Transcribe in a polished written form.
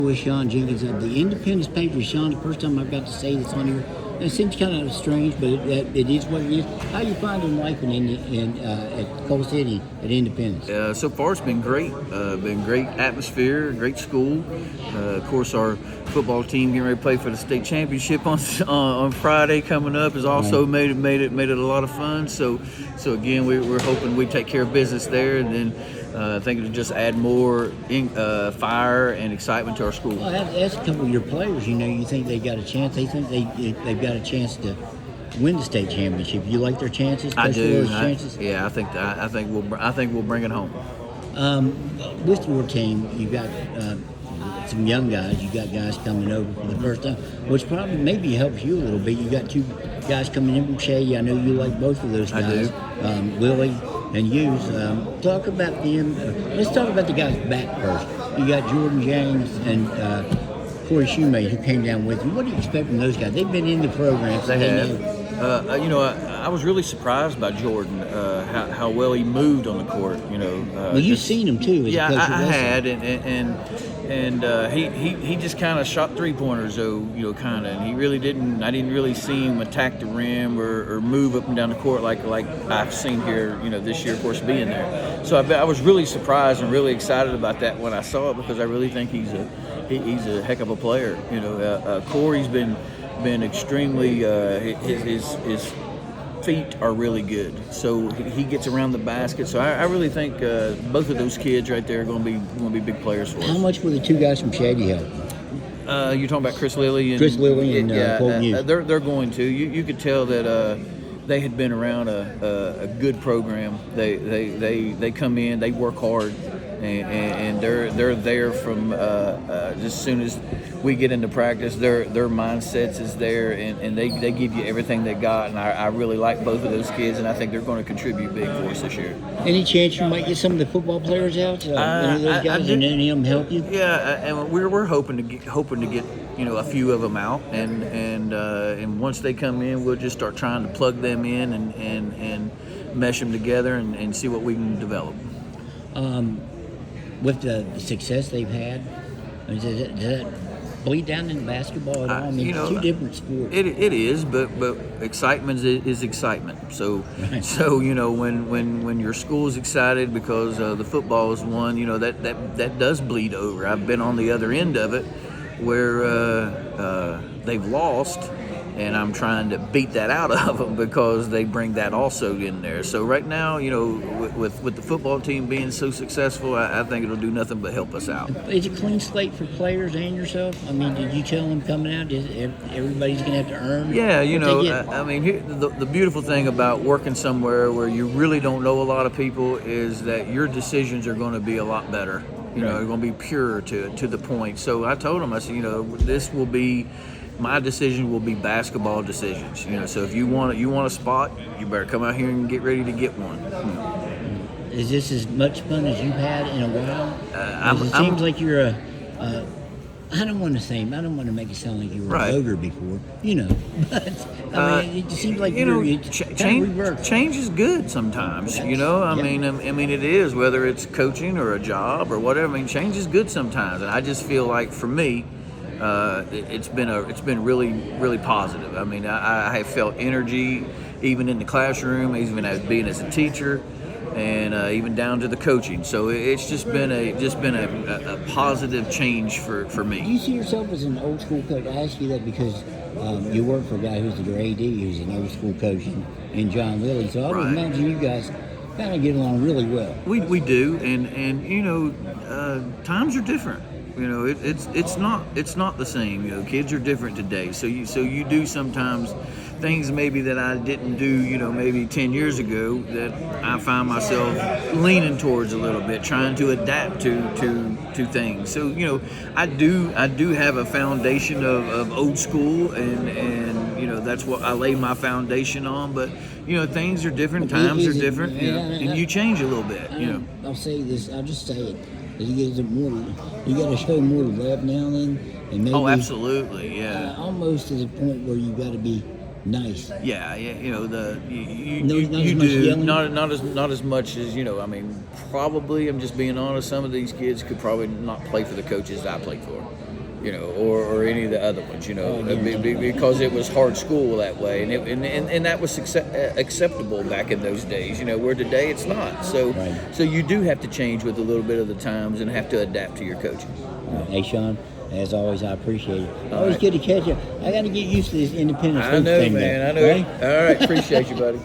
With Shawn Jenkins of the Independence paper. Shawn, the first time I've got to say this on here. It seems kind of strange, but it is what it is. How you finding life at Coal City at Independence? So far, it's been great. Been great atmosphere, great school. Of course, our football team getting ready to play for the state championship on Friday coming up has also made it a lot of fun. So again, we're hoping we take care of business there, and then. I think it'll just add more fire and excitement to our school. Well, that's a couple of your players. You think they got a chance. They think they've got a chance to win the state championship. You like their chances? I do. Chances? Yeah, I think we'll bring it home. With your team, you got some young guys. You got guys coming over for the first time, which probably maybe helps you a little bit. You got two guys coming in from Shady. I know you like both of those guys. I do. Willie and Hughes. Talk about them. Let's talk about the guys back first. You got Jordan James and Corey Shoemate who came down with you. What do you expect from those guys? They've been in the program. They have. I was really surprised by Jordan, how well he moved on the court. Well, you've seen him too. As yeah, a coach I had, and he just kind of shot 3-pointers, though, kind of. And he really didn't. I didn't really see him attack the rim or move up and down the court like I've seen here, this year, of course, being there. So I was really surprised and really excited about that when I saw it, because I really think he's a heck of a player. Corey's been extremely his feet are really good, so he gets around the basket. So I really think both of those kids right there are going to be big players for us. How much were the two guys from Shady help? You're talking about Chris Lilly and Colton Hughes. They're going to. You could tell that they had been around a good program. They come in, they work hard, and they're there from as soon as we get into practice. Their mindsets is there, and they give you everything they got. And I really like both of those kids, and I think they're going to contribute big for us this year. Any chance you might get some of the football players out? Any of those guys, and any of them help you? Yeah, and we're hoping to get a few of them out, and once they come in, we'll just start trying to plug them in and mesh them together and see what we can develop. With the success they've had, does that bleed down into basketball at all? I mean, it's two different sports. It is, but excitement is excitement. So right. So when your school is excited because the football is won, that does bleed over. I've been on the other end of it, where they've lost, and I'm trying to beat that out of them because they bring that also in there. So right now, with the football team being so successful, I think it'll do nothing but help us out. Is it a clean slate for players and yourself? I mean, did you tell them coming out everybody's going to have to earn? Yeah, the beautiful thing about working somewhere where you really don't know a lot of people is that your decisions are going to be a lot better. They're going to be pure to the point. So I told them, I said, this will be. My decision will be basketball decisions. So if you want a spot, you better come out here and get ready to get one. Is this as much fun as you've had in a while? It seems like you're I don't want to make it sound like you were a ogre before, but I mean, it seems like change is good sometimes. I mean, it is, whether it's coaching or a job or whatever. I mean, change is good sometimes, and I just feel like for me. It's been really, really positive. I mean, I have felt energy even in the classroom, even as being as a teacher, and even down to the coaching. So it's just been a positive change for me. Do you see yourself as an old school coach? I ask you that because you work for a guy who's the AD, who's an old school coach in John Lilly. So I would imagine you guys kind of get along really well. We do, and times are different. It's not the same. Kids are different today. So you do sometimes things maybe that I didn't do, maybe 10 years ago, that I find myself leaning towards a little bit, trying to adapt to things. So, I do have a foundation of old school, and that's what I lay my foundation on. But, things are different, times are different, and you change a little bit, I'll say this, I'll just say it. You got to show more love now and then, and maybe. Oh, absolutely, yeah. Almost to the point where you got to be Nice. Yeah, you know Not as much do yelling? not as much as I mean, probably I'm just being honest. Some of these kids could probably not play for the coaches I played for, or any of the other ones, because it was hard school that way, and that was acceptable back in those days, where today it's not. So so you do have to change with a little bit of the times and have to adapt to your coaching. Hey, Shawn, as always, I appreciate it. Always good to catch you. I got to get used to this independent I coach know, thing. man. There, I know. right? All right, appreciate you, buddy.